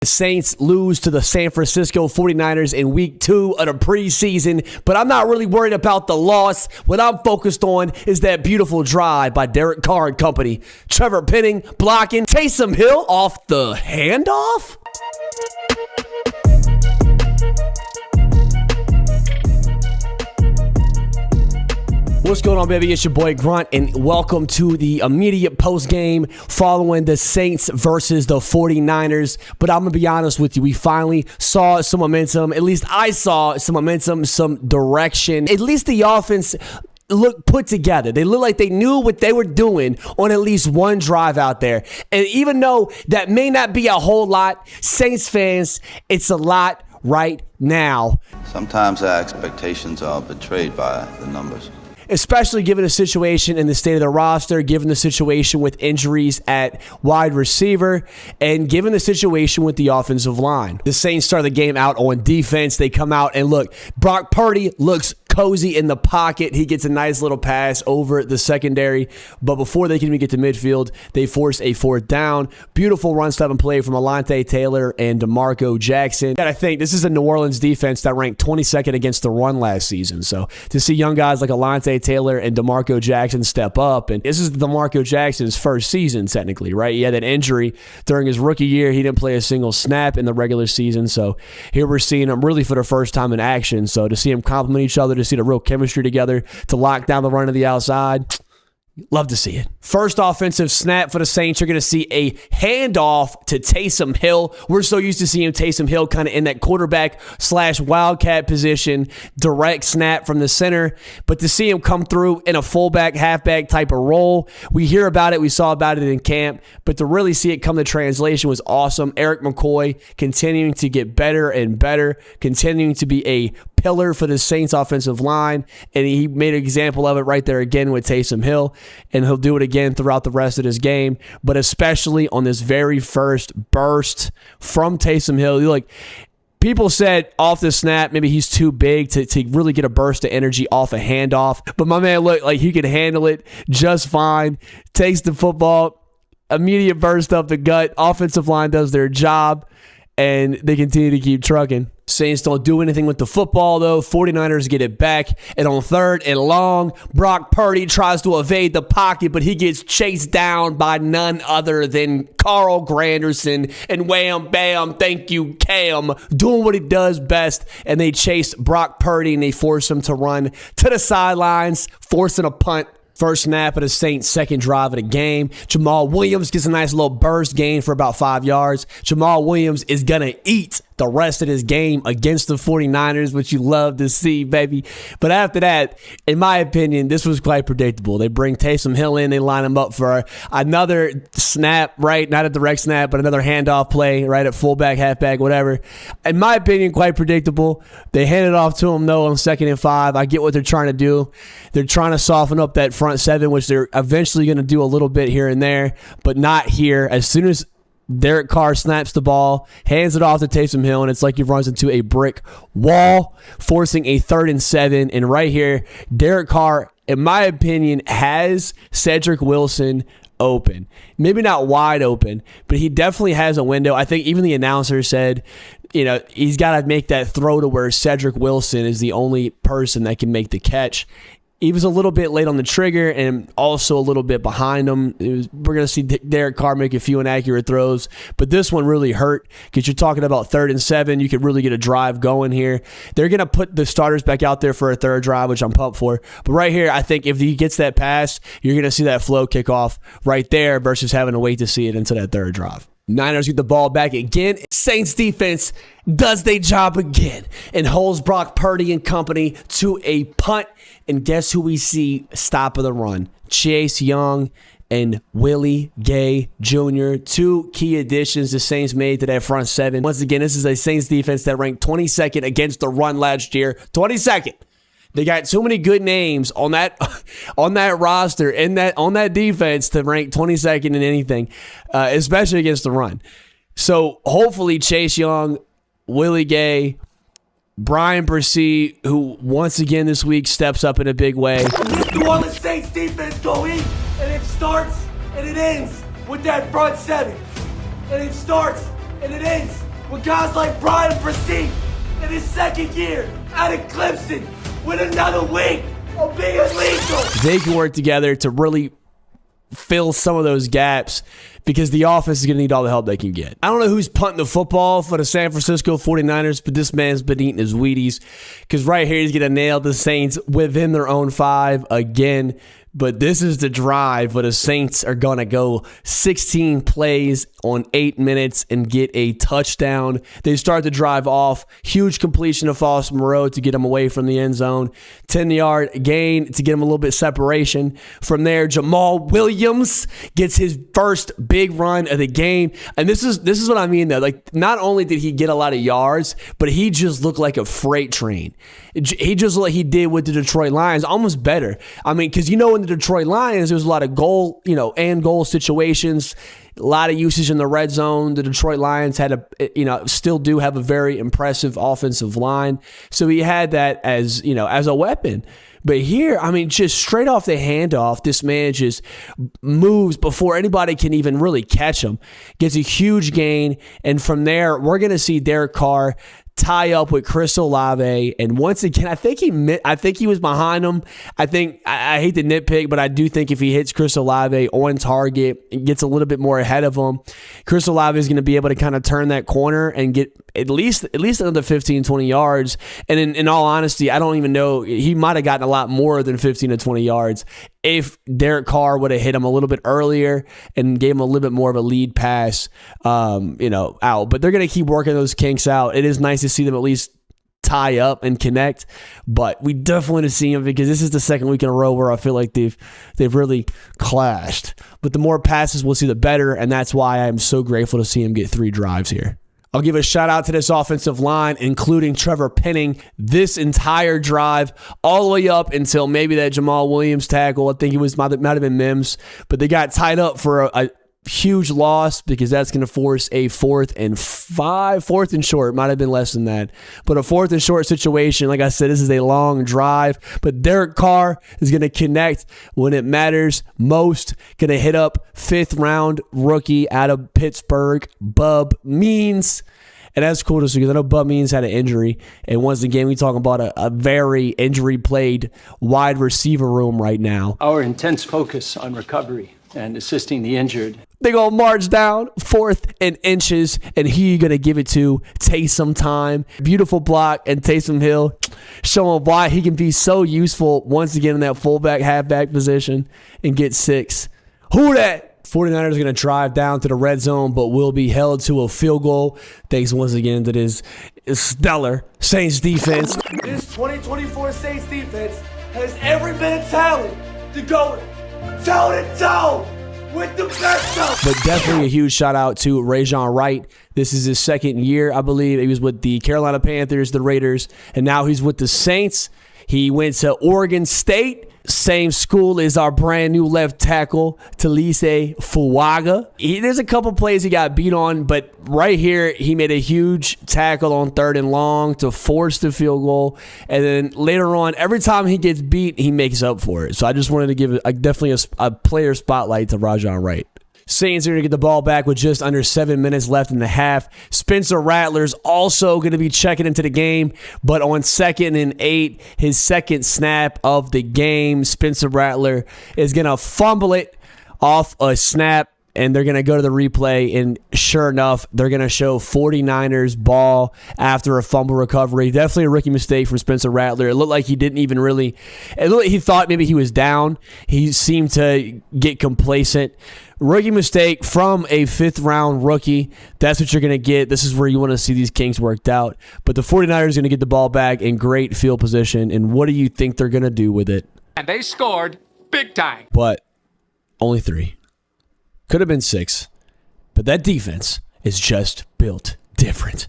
The Saints lose to the San Francisco 49ers in week 2 of the preseason, but I'm not really worried about the loss. What I'm focused on is that beautiful drive by Derek Carr and company. Trevor Penning blocking, Taysom Hill off the handoff. What's going on, baby? It's your boy Grunt, and welcome to the immediate post-game following the Saints versus the 49ers. But I'm going to be honest with you, we finally saw some momentum. At least I saw some momentum, some direction. At least the offense look put together. They look like they knew what they were doing on at least one drive out there. And even though that may not be a whole lot, Saints fans, it's a lot right now. Sometimes our expectations are betrayed by the numbers. Especially given the situation in the state of the roster, given the situation with injuries at wide receiver, and given the situation with the offensive line. The Saints start the game out on defense. They come out and look, Brock Purdy looks cozy in the pocket. He gets a nice little pass over the secondary, but before they can even get to midfield, they force a fourth down. Beautiful run stop and play from Alontae Taylor and DeMarco Jackson. And I think this is a New Orleans defense that ranked 22nd against the run last season. So to see young guys like Alontae Taylor and DeMarco Jackson step up, and this is DeMarco Jackson's first season technically, right? He had that injury during his rookie year. He didn't play a single snap in the regular season. So here we're seeing him really for the first time in action. So to see him complement each other, to see the real chemistry together, to lock down the run to the outside, love to see it. First offensive snap for the Saints, you're going to see a handoff to Taysom Hill. We're so used to seeing Taysom Hill kind of in that quarterback / wildcat position, direct snap from the center. But to see him come through in a fullback, halfback type of role, we hear about it, we saw about it in camp, but to really see it come to translation was awesome. Eric McCoy continuing to get better and better, continuing to be a pillar for the Saints offensive line, and he made an example of it right there again with Taysom Hill, and he'll do it again throughout the rest of this game, but especially on this very first burst from Taysom Hill. Like, people said off the snap, maybe he's too big to really get a burst of energy off a handoff, but my man looked like he could handle it just fine. Takes the football, immediate burst up the gut, offensive line does their job, and they continue to keep trucking. Saints don't do anything with the football, though. 49ers get it back, and on 3rd and long, Brock Purdy tries to evade the pocket, but he gets chased down by none other than Carl Granderson, and wham, bam, thank you, Cam, doing what he does best, and they chase Brock Purdy, and they force him to run to the sidelines, forcing a punt. First snap of the Saints' second drive of the game. Jamal Williams gets a nice little burst gain for about 5 yards. Jamal Williams is going to eat the rest of this game against the 49ers, which you love to see, baby. But after that, in my opinion, this was quite predictable. They bring Taysom Hill in. They line him up for another snap, right? Not a direct snap, but another handoff play, right, at fullback, halfback, whatever. In my opinion, quite predictable. They hand it off to him, though, on 2nd and 5. I get what they're trying to do. They're trying to soften up that front seven, which they're eventually going to do a little bit here and there, but not here. As soon as Derek Carr snaps the ball, hands it off to Taysom Hill, and it's like he runs into a brick wall, forcing a 3rd and 7. And right here, Derek Carr, in my opinion, has Cedric Wilson open. Maybe not wide open, but he definitely has a window. I think even the announcer said, you know, he's got to make that throw to where Cedric Wilson is the only person that can make the catch. He was a little bit late on the trigger and also a little bit behind him. We're going to see Derek Carr make a few inaccurate throws, but this one really hurt because you're talking about 3rd and 7. You could really get a drive going here. They're going to put the starters back out there for a 3rd drive, which I'm pumped for. But right here, I think if he gets that pass, you're going to see that flow kick off right there versus having to wait to see it into that 3rd drive. Niners get the ball back again. Saints defense does their job again and holds Brock Purdy and company to a punt. And guess who we see stop of the run? Chase Young and Willie Gay Jr., 2 key additions the Saints made to that front seven. Once again, this is a Saints defense that ranked 22nd against the run last year. 22nd. They got too many good names on that roster and on that defense to rank 22nd in anything, especially against the run. So hopefully Chase Young, Willie Gay, Brian Bresee, who once again this week steps up in a big way. This New Orleans Saints defense go in, and it starts and it ends with that front seven. And it starts and it ends with guys like Brian Preseason in his second year out of Clemson with another week of being lethal. They can work together to really fill some of those gaps because the offense is going to need all the help they can get. I don't know who's punting the football for the San Francisco 49ers, but this man's been eating his Wheaties because right here he's going to nail the Saints within their own 5 again. But this is the drive where the Saints are going to go 16 plays on 8 minutes and get a touchdown. They start the drive off. Huge completion of Foster Moreau to get him away from the end zone. 10-yard gain to get him a little bit separation. From there, Jamal Williams gets his first big run of the game. And this is what I mean, though. Like, not only did he get a lot of yards, but he just looked like a freight train. He just looked like he did with the Detroit Lions, almost better. I mean, because in the Detroit Lions, there was a lot of goal situations, a lot of usage in the red zone. The Detroit Lions still do have a very impressive offensive line. So he had that as a weapon. But here, I mean, just straight off the handoff, this man just moves before anybody can even really catch him. Gets a huge gain. And from there, we're going to see Derek Carr tie up with Chris Olave, and once again, I think he was behind him. I hate to nitpick, but I do think if he hits Chris Olave on target and gets a little bit more ahead of him, Chris Olave is going to be able to kind of turn that corner and get at least another 15, 20 yards. And in all honesty, I don't even know, he might have gotten a lot more than 15 to 20 yards if Derek Carr would have hit him a little bit earlier and gave him a little bit more of a lead pass, out. But they're going to keep working those kinks out. It is nice to see them at least tie up and connect, but we definitely want to see them because this is the second week in a row where I feel like they've really clashed. But the more passes we'll see, the better, and that's why I'm so grateful to see him get 3 drives here. I'll give a shout out to this offensive line, including Trevor Penning, this entire drive, all the way up until maybe that Jamal Williams tackle. I think it might have been Mims, but they got tied up for a huge loss because that's going to force a 4th and short. Might have been less than that, but a 4th and short situation. Like I said, this is a long drive, but Derek Carr is going to connect when it matters most. Going to hit up 5th round rookie out of Pittsburgh, Bub Means. And that's cool to see because I know Bub Means had an injury. And once again, we talking about a very injury-plagued wide receiver room right now. Our intense focus on recovery and assisting the injured. They gonna march down 4th and inches, and he gonna give it to Taysom time. Beautiful block, and Taysom Hill showing why he can be so useful once again in that fullback, halfback position and get 6. Who that? 49ers are going to drive down to the red zone, but will be held to a field goal. Thanks once again to this stellar Saints defense. This 2024 Saints defense has every bit of talent to go toe-to-toe with the best of. But definitely a huge shout out to Rajon Wright. This is his 2nd year, I believe. He was with the Carolina Panthers, the Raiders, and now he's with the Saints. He went to Oregon State. Same school as our brand new left tackle, Talise Fuaga. There's a couple plays he got beat on, but right here, he made a huge tackle on 3rd and long to force the field goal. And then later on, every time he gets beat, he makes up for it. So I just wanted to give definitely a player spotlight to Rajon Wright. Saints are going to get the ball back with just under 7 minutes left in the half. Spencer Rattler's also going to be checking into the game, but on 2nd and 8, his 2nd snap of the game, Spencer Rattler is going to fumble it off a snap, and they're going to go to the replay, and sure enough, they're going to show 49ers ball after a fumble recovery. Definitely a rookie mistake from Spencer Rattler. It looked like he didn't even really – it looked like he thought maybe he was down. He seemed to get complacent. Rookie mistake from a 5th-round rookie. That's what you're going to get. This is where you want to see these kinks worked out. But the 49ers are going to get the ball back in great field position, and what do you think they're going to do with it? And they scored big time. But only 3. Could have been 6. But that defense is just built different.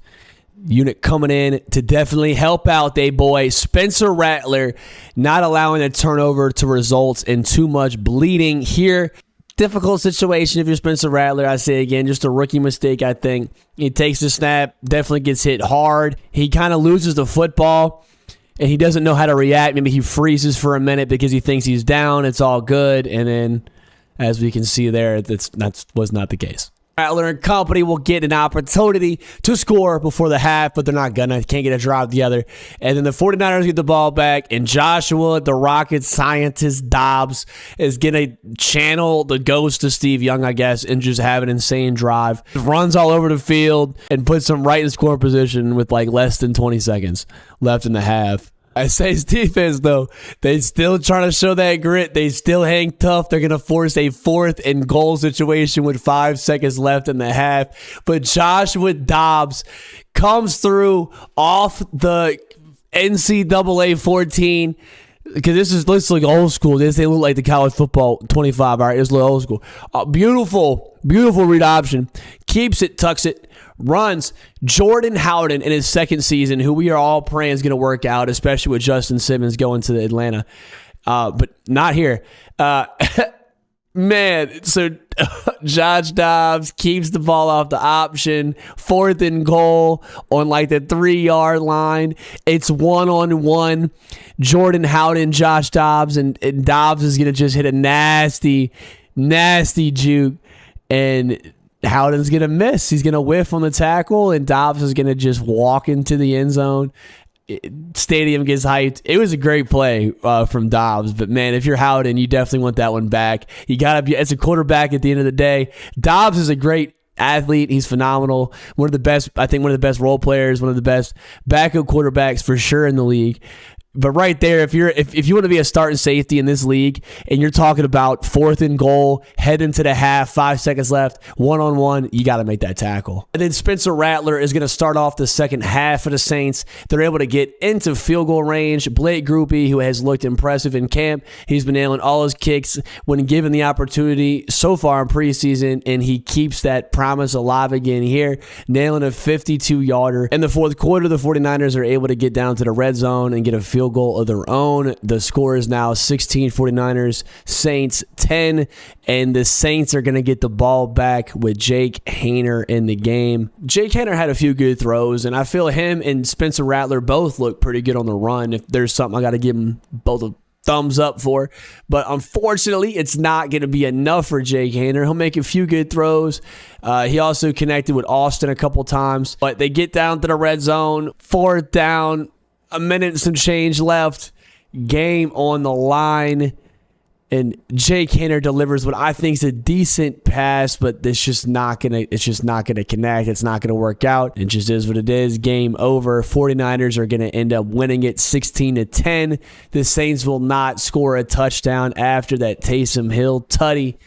Unit coming in to definitely help out they boy Spencer Rattler, not allowing a turnover to result in too much bleeding here. Difficult situation if you're Spencer Rattler. I say again, just a rookie mistake, I think. He takes the snap, definitely gets hit hard. He kind of loses the football, and he doesn't know how to react. Maybe he freezes for a minute because he thinks he's down. It's all good. And then, as we can see there, that was not the case. Rattler and company will get an opportunity to score before the half, but they're not gonna. Can't get a drive together. And then the 49ers get the ball back, and Joshua, the rocket scientist Dobbs, is gonna channel the ghost of Steve Young, I guess, and just have an insane drive. Runs all over the field and puts them right in score position with like less than 20 seconds left in the half. I say his defense, though, they still trying to show that grit. They still hang tough. They're going to force a 4th and goal situation with 5 seconds left in the half. But Joshua Dobbs comes through off the NCAA 14. Because this looks like old school. They look like the college football 25. All right, it's a little old school. Beautiful read option. Keeps it, tucks it, runs. Jordan Howden in his second season, who we are all praying is going to work out, especially with Justin Simmons going to Atlanta. But not here. Man, so Josh Dobbs keeps the ball off the option. 4th and goal on like the 3-yard line. It's 1-on-1. Jordan Howden, Josh Dobbs, and Dobbs is going to just hit a nasty juke. And Howden's going to miss. He's going to whiff on the tackle, and Dobbs is going to just walk into the end zone. Stadium gets hyped. It was a great play from Dobbs, but man, if you're Howden, you definitely want that one back. You gotta be as a quarterback at the end of the day. Dobbs is a great athlete. He's phenomenal. One of the best, I think, one of the best role players, one of the best backup quarterbacks for sure in the league. But right there, if you want to be a starting safety in this league and you're talking about 4th and goal, head into the half, 5 seconds left, 1-on-1, you got to make that tackle. And then Spencer Rattler is going to start off the second half for the Saints. They're able to get into field goal range. Blake Groupie, who has looked impressive in camp, he's been nailing all his kicks when given the opportunity so far in preseason, and he keeps that promise alive again here, nailing a 52-yarder. In the fourth quarter, the 49ers are able to get down to the red zone and get a field goal of their own. The score is now 16 49ers, Saints 10, and the Saints are going to get the ball back with Jake Haener in the game. Jake Haener had a few good throws, and I feel him and Spencer Rattler both look pretty good on the run. If there's something I got to give them both a thumbs up for, but unfortunately it's not going to be enough for Jake Haener. He'll make a few good throws. He also connected with Austin a couple times, but they get down to the red zone, 4th down, a minute and some change left, game on the line, and Jake Haener delivers what I think is a decent pass, but it's just not gonna connect. It's not gonna work out. It just is what it is. Game over. 49ers are gonna end up winning it 16-10. The Saints will not score a touchdown after that Taysom Hill tutty,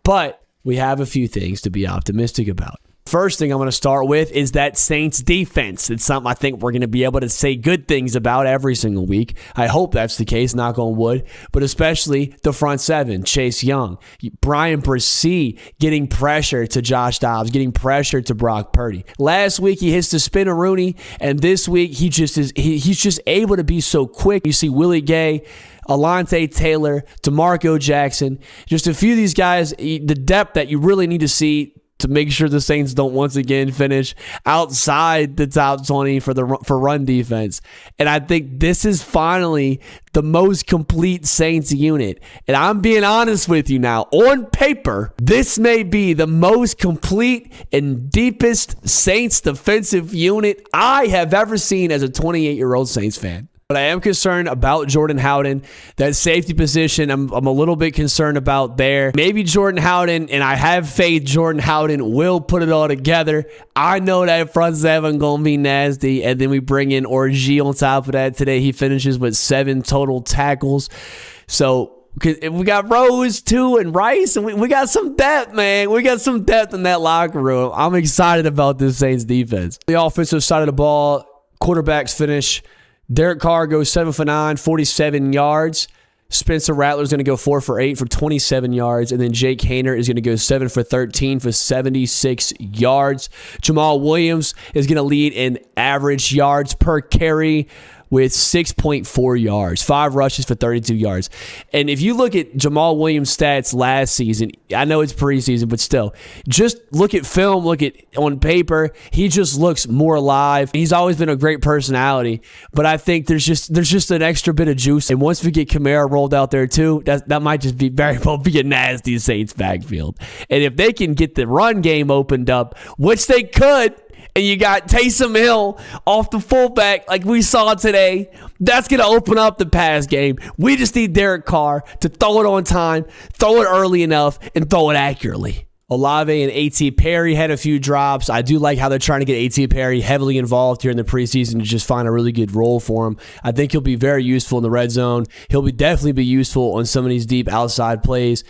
but we have a few things to be optimistic about. First thing I'm going to start with is that Saints defense. It's something I think we're going to be able to say good things about every single week. I hope that's the case, knock on wood, but especially the front seven, Chase Young, Brian Bresee getting pressure to Josh Dobbs, getting pressure to Brock Purdy. Last week he hits the spin-a-rooney, and this week he's just able to be so quick. You see Willie Gay, Alante Taylor, DeMarco Jackson, just a few of these guys, the depth that you really need to see to make sure the Saints don't once again finish outside the top 20 for run defense. And I think this is finally the most complete Saints unit. And I'm being honest with you now. On paper, this may be the most complete and deepest Saints defensive unit I have ever seen as a 28-year-old Saints fan. But I am concerned about Jordan Howden. That safety position, I'm a little bit concerned about there. Maybe Jordan Howden, and I have faith Jordan Howden will put it all together. I know that front seven going to be nasty. And then we bring in Orgy on top of that today. He finishes with 7 total tackles. So we got Rose, too, and Rice, and we got some depth, man. We got some depth in that locker room. I'm excited about this Saints defense. The offensive side of the ball, quarterbacks finish. Derek Carr goes 7 for 9, 47 yards. Spencer Rattler's going to go 4 for 8 for 27 yards. And then Jake Haener is going to go 7 for 13 for 76 yards. Jamal Williams is going to lead in average yards per carry with 6.4 yards, 5 rushes for 32 yards. And if you look at Jamal Williams' stats last season, I know it's preseason, but still, just look at film, look at on paper, he just looks more alive. He's always been a great personality, but I think there's just an extra bit of juice. And once we get Kamara rolled out there too, that might just be very well be a nasty Saints backfield. And if they can get the run game opened up, which they could, and you got Taysom Hill off the fullback like we saw today, that's going to open up the pass game. We just need Derek Carr to throw it on time, throw it early enough, and throw it accurately. Olave and A.T. Perry had a few drops. I do like how they're trying to get A.T. Perry heavily involved here in the preseason to just find a really good role for him. I think he'll be very useful in the red zone. He'll definitely be useful on some of these deep outside routes,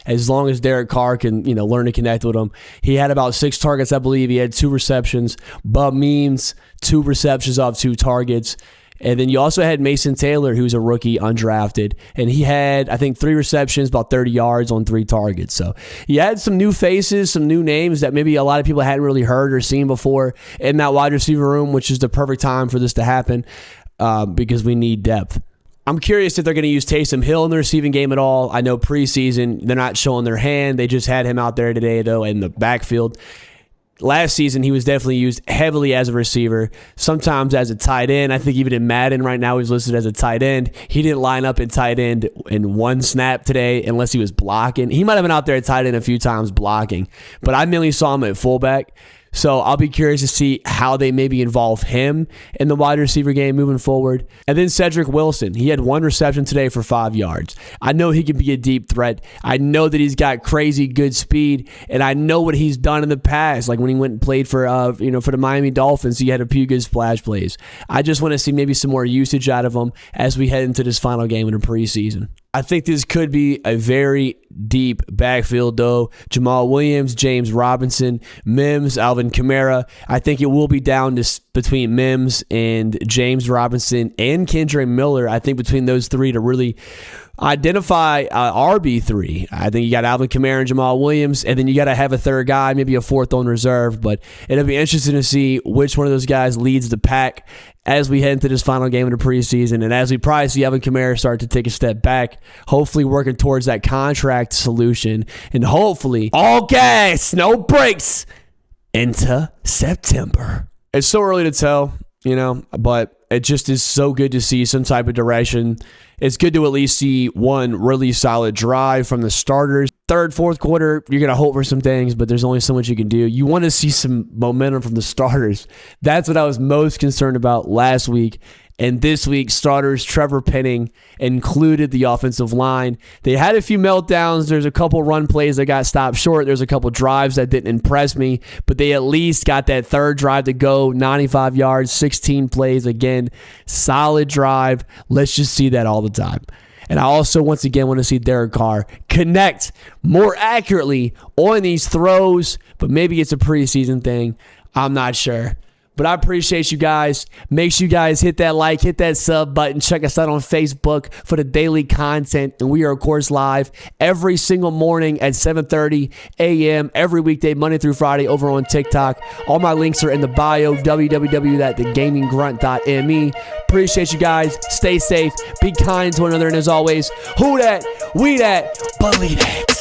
as long as Derek Carr can, learn to connect with him. He had about 6 targets, I believe. He had 2 receptions. Bub Memes, 2 receptions off 2 targets. And then you also had Mason Taylor, who's a rookie, undrafted. And he had, I think, 3 receptions, about 30 yards on 3 targets. So he had some new faces, some new names that maybe a lot of people hadn't really heard or seen before in that wide receiver room, which is the perfect time for this to happen because we need depth. I'm curious if they're going to use Taysom Hill in the receiving game at all. I know preseason, they're not showing their hand. They just had him out there today, though, in the backfield. Last season, he was definitely used heavily as a receiver, sometimes as a tight end. I think even in Madden right now, he's listed as a tight end. He didn't line up in tight end in 1 snap today unless he was blocking. He might have been out there at tight end a few times blocking, but I mainly saw him at fullback. So I'll be curious to see how they maybe involve him in the wide receiver game moving forward. And then Cedric Wilson. He had 1 reception today for 5 yards. I know he can be a deep threat. I know that he's got crazy good speed, and I know what he's done in the past. Like when he went and played for the Miami Dolphins, he had a few good splash plays. I just want to see maybe some more usage out of him as we head into this final game in the preseason. I think this could be a very deep backfield, though. Jamal Williams, James Robinson, Mims, Alvin Kamara. I think it will be down to between Mims and James Robinson and Kendre Miller. I think between those 3 to really identify RB3. I think you got Alvin Kamara and Jamal Williams, and then you got to have a third guy, maybe a 4th on reserve. But it'll be interesting to see which one of those guys leads the pack as we head into this final game of the preseason, and as we probably see Alvin Kamara start to take a step back, hopefully working towards that contract solution, and hopefully all gas, no brakes into September. It's so early to tell, but it just is so good to see some type of direction. It's good to at least see one really solid drive from the starters. 3rd, 4th quarter, you're going to hope for some things, but there's only so much you can do. You want to see some momentum from the starters. That's what I was most concerned about last week. And this week's starters, Trevor Penning, included the offensive line. They had a few meltdowns. There's a couple run plays that got stopped short. There's a couple drives that didn't impress me, but they at least got that 3rd drive to go, 95 yards, 16 plays. Again, solid drive. Let's just see that all the time. And I also, once again, want to see Derek Carr connect more accurately on these throws, but maybe it's a preseason thing. I'm not sure. But I appreciate you guys. Make sure you guys hit that like, hit that sub button. Check us out on Facebook for the daily content. And we are, of course, live every single morning at 7:30 a.m. every weekday, Monday through Friday, over on TikTok. All my links are in the bio, www.thegaminggrunt.me. Appreciate you guys. Stay safe. Be kind to one another. And as always, who dat? We dat. Believe it.